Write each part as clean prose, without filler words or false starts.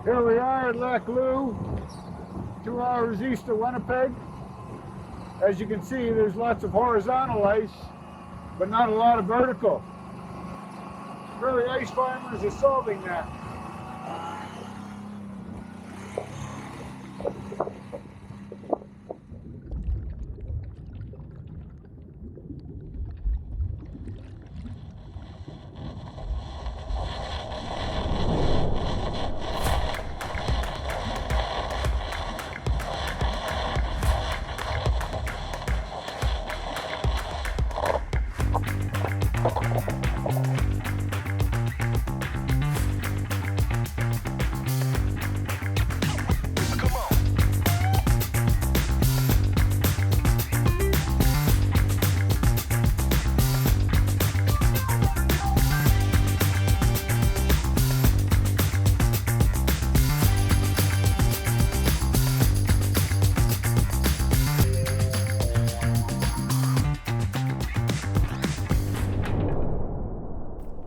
Here we are at Lac Loup, 2 hours east of Winnipeg. As you can see, there's lots of horizontal ice, but not a lot of vertical. Prairie Ice Farmers is solving that.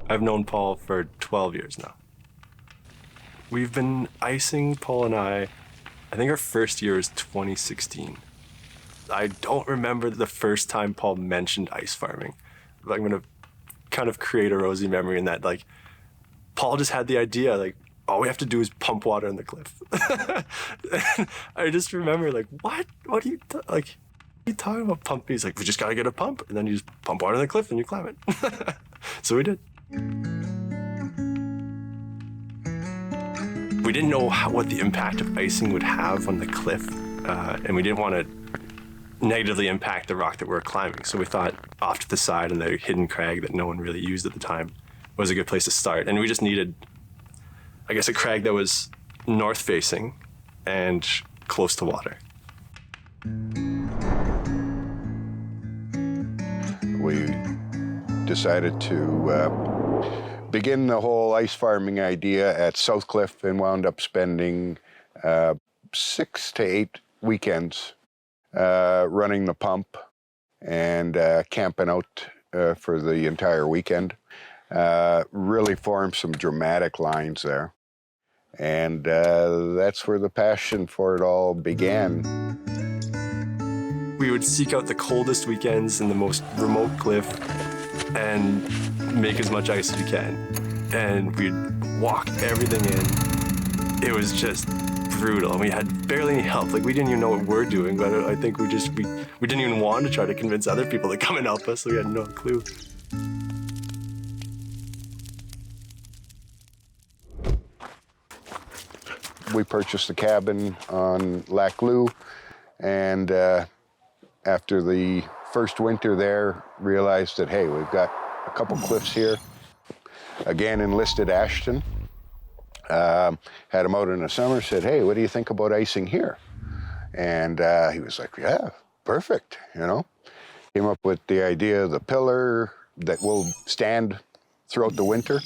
I've known Paul for 12 years now. We've been icing, Paul and I think our first year is 2016. I don't remember the first time Paul mentioned ice farming. I'm gonna kind of create a rosy memory in that, like, Paul just had the idea, like, all we have to do is pump water in the cliff. I just remember, like, what are you talking about pump? He's like, we just gotta get a pump, and then you just pump water in the cliff and you climb it. So we did. We didn't know what the impact of icing would have on the cliff, and we didn't want to negatively impact the rock that we were climbing. So we thought off to the side in the hidden crag that no one really used at the time was a good place to start. And we just needed, I guess, a crag that was north-facing and close to water. We decided to begin the whole ice farming idea at South Cliff and wound up spending 6 to 8 weekends running the pump and camping out for the entire weekend. Really formed some dramatic lines there. And that's where the passion for it all began. We would seek out the coldest weekends in the most remote cliff and make as much ice as we can. And we'd walk everything in. It was just brutal. And we had barely any help. Like, we didn't even know what we're doing, but I think we didn't even want to try to convince other people to come and help us, so we had no clue. We purchased a cabin on Lac Loup, and after the first winter there, realized that, hey, we've got a couple cliffs here. Again, enlisted Ashton. Had him out in the summer, said, hey, what do you think about icing here? And he was like, yeah, perfect, you know. Came up with the idea of the pillar that will stand throughout the winter.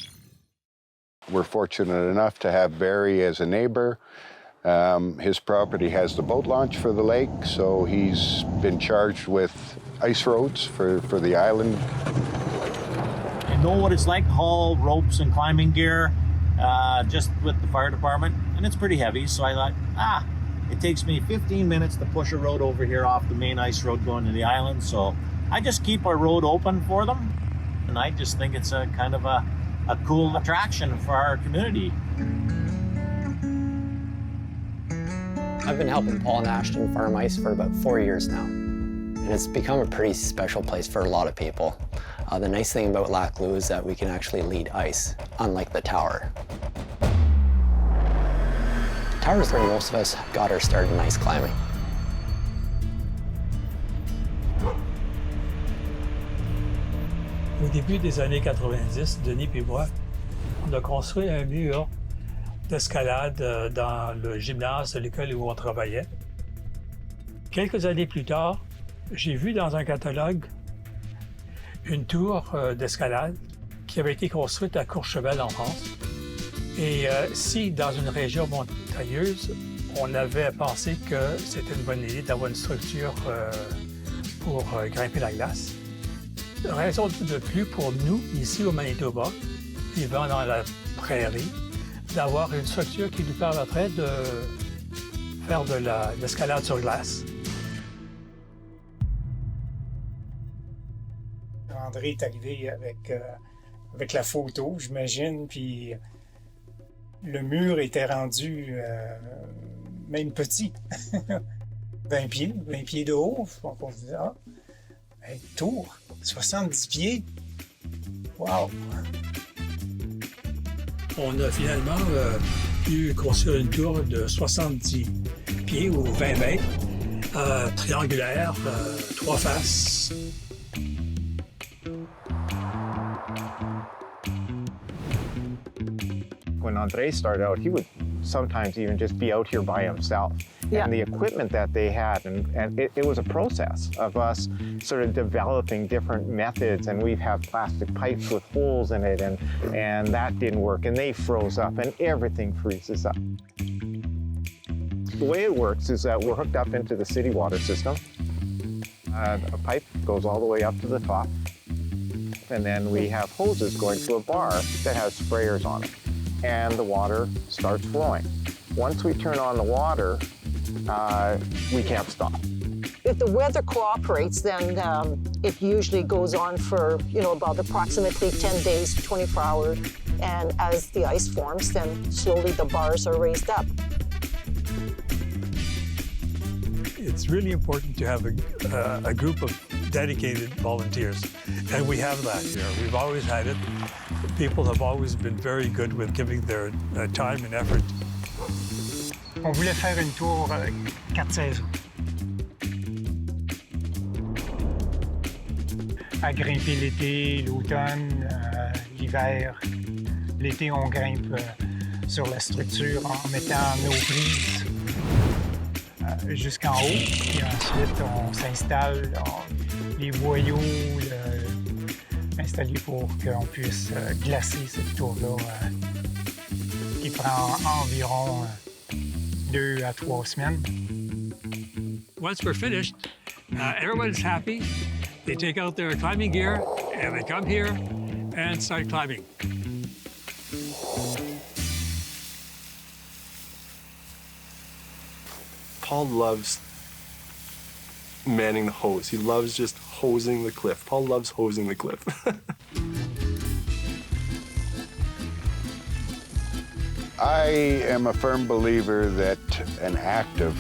We're fortunate enough to have Barry as a neighbor. His property has the boat launch for the lake, so he's been charged with ice roads for the island. I know what it's like to haul ropes and climbing gear just with the fire department, and it's pretty heavy, so I thought, it takes me 15 minutes to push a road over here off the main ice road going to the island, so I just keep our road open for them, and I just think it's a kind of a cool attraction for our community. I've been helping Paul and Ashton farm ice for about 4 years now, and it's become a pretty special place for a lot of people. The nice thing about Lac Loup is that we can actually lead ice, unlike the tower. The tower is where most of us got our start in ice climbing. Au début des années 90, Denis et moi, on a construit un mur d'escalade dans le gymnase de l'école où on travaillait. Quelques années plus tard, j'ai vu dans un catalogue une tour d'escalade qui avait été construite à Courchevel en France. Et si dans une région montagneuse, on avait pensé que c'était une bonne idée d'avoir une structure pour grimper la glace. Raison de plus pour nous, ici au Manitoba, vivant dans la prairie, d'avoir une structure qui nous permettrait de faire de l'escalade sur glace. André est arrivé avec la photo, j'imagine, puis le mur était rendu même petit. 20 pieds de haut. On se disait, tour, 70 pieds. Wow! On a finalement pu construire une tour de 70 pieds ou 20 mètres, triangulaire, 3 faces. When Andre started out, he would sometimes even just be out here by himself. Yeah. And the equipment that they had, and it was a process of us sort of developing different methods, and we've had plastic pipes with holes in it, and that didn't work, and they froze up, and everything freezes up. The way it works is that we're hooked up into the city water system. A pipe goes all the way up to the top, and then we have hoses going to a bar that has sprayers on it, and the water starts flowing. Once we turn on the water, we can't stop. If the weather cooperates, then it usually goes on for, about approximately 10 days, 24 hours. And as the ice forms, then slowly the bars are raised up. It's really important to have a group of dedicated volunteers, and we have that here. We've always had it. People have always been very good with giving their time and effort. On voulait faire une tour 4 saisons. À grimper l'été, l'automne, l'hiver. L'été, on grimpe sur la structure en mettant nos prises jusqu'en haut. Puis ensuite, on s'installe, les boyaux installés pour qu'on puisse glacer cette tour-là, qui prend environ 2 à 3 semaines. Once we're finished, everyone's happy. They take out their climbing gear and they come here and start climbing. Paul loves manning the hose. He loves just hosing the cliff. Paul loves hosing the cliff. I am a firm believer that an active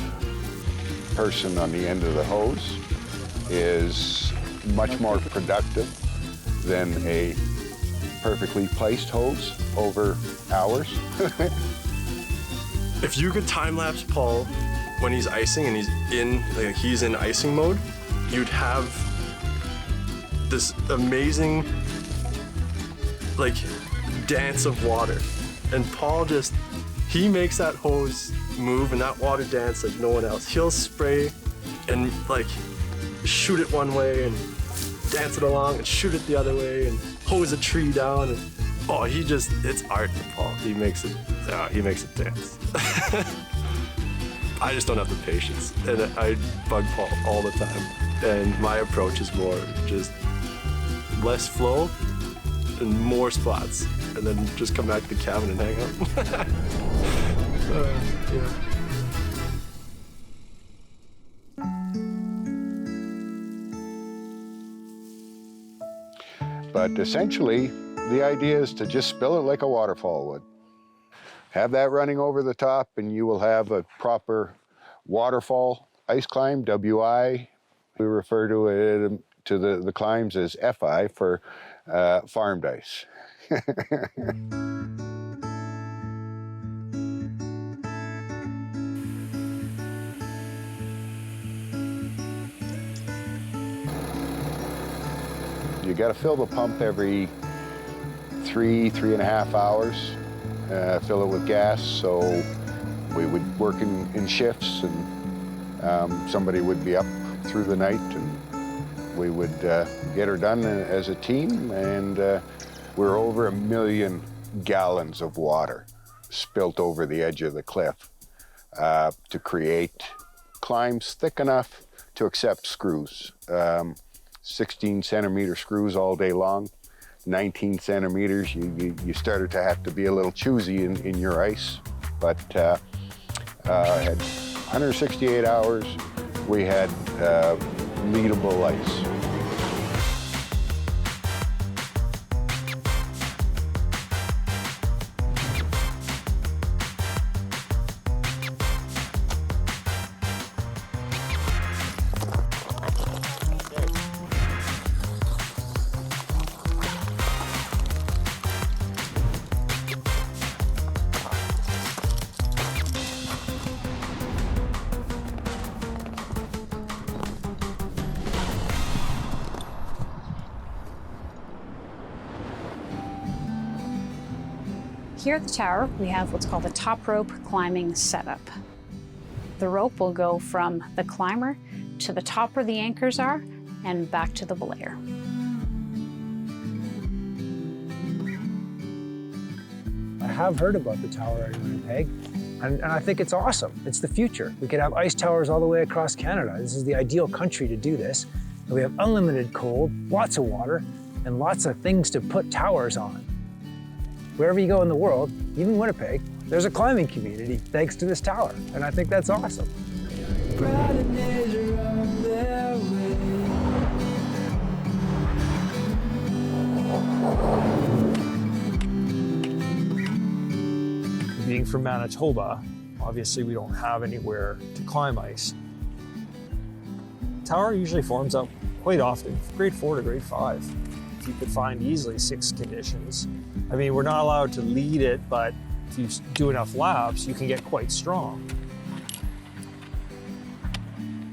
person on the end of the hose is much more productive than a perfectly placed hose over hours. If you could time-lapse Paul when he's icing and he's in icing mode, you'd have this amazing dance of water. And Paul he makes that hose move and that water dance like no one else. He'll spray and shoot it one way and dance it along and shoot it the other way and hose a tree down. And it's art to Paul. He makes it dance. I just don't have the patience, and I bug Paul all the time. And my approach is more just less flow and more spots, and then just come back to the cabin and hang out. Yeah. But essentially, the idea is to just spill it like a waterfall would. Have that running over the top, and you will have a proper waterfall ice climb, WI. We refer to it, to the climbs as FI for farmed ice. You got to fill the pump every 3.5 hours. Fill it with gas, so we would work in shifts, and somebody would be up through the night, and we would get her done as a team, and we're over 1 million gallons of water spilt over the edge of the cliff to create climbs thick enough to accept screws. 16 centimeter screws all day long 19 centimeters, you started to have to be a little choosy in your ice. But had 168 hours, we had leadable ice. Here at the tower, we have what's called a top rope climbing setup. The rope will go from the climber to the top where the anchors are and back to the belayer. I have heard about the tower in Winnipeg, and I think it's awesome. It's the future. We could have ice towers all the way across Canada. This is the ideal country to do this. And we have unlimited cold, lots of water, and lots of things to put towers on. Wherever you go in the world, even Winnipeg, there's a climbing community thanks to this tower, and I think that's awesome. Being from Manitoba, obviously we don't have anywhere to climb ice. Tower usually forms up quite often, grade 4 to grade 5. You could find easily 6 conditions. I mean, we're not allowed to lead it, but if you do enough laps, you can get quite strong.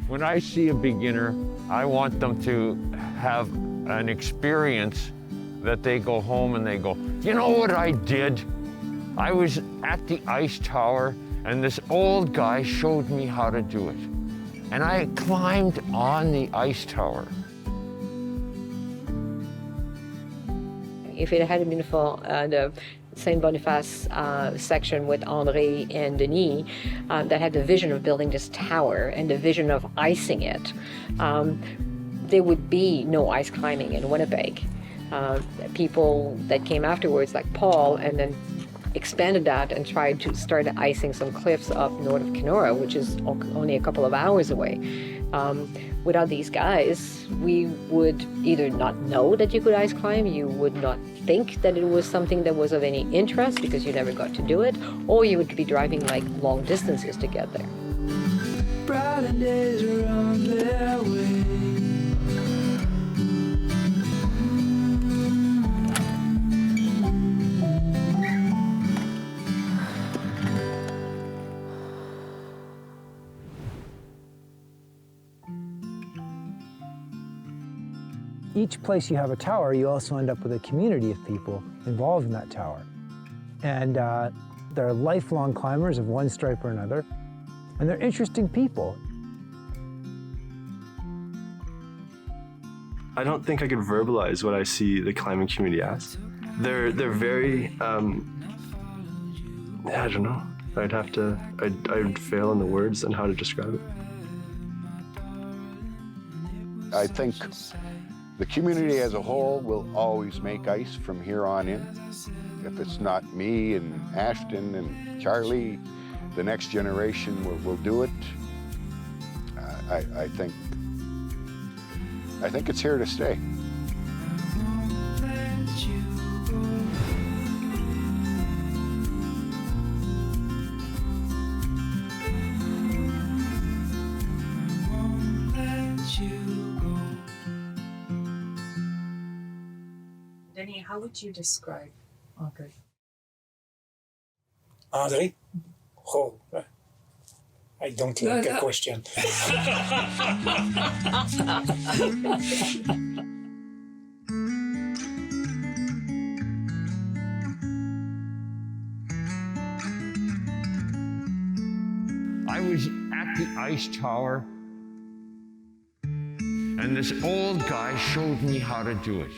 When I see a beginner, I want them to have an experience that they go home and they go, you know what I did? I was at the ice tower and this old guy showed me how to do it. And I climbed on the ice tower. If it hadn't been for the Saint Boniface section with André and Denis that had the vision of building this tower and the vision of icing it, there would be no ice climbing in Winnipeg. People that came afterwards, like Paul, and then expanded that and tried to start icing some cliffs up north of Kenora, which is only a couple of hours away. Without these guys, we would either not know that you could ice climb, you would not think that it was something that was of any interest because you never got to do it, or you would be driving like long distances to get there. Brighter days are on their way. Each place you have a tower, you also end up with a community of people involved in that tower. And they're lifelong climbers of one stripe or another, and they're interesting people. I don't think I could verbalize what I see the climbing community as. They're very, I don't know. I'd fail in the words on how to describe it. I think the community as a whole will always make ice from here on in. If it's not me and Ashton and Charlie, the next generation will do it. I think it's here to stay. Denis, how would you describe André? André? Oh, I don't like a question. I was at the ice tower, and this old guy showed me how to do it.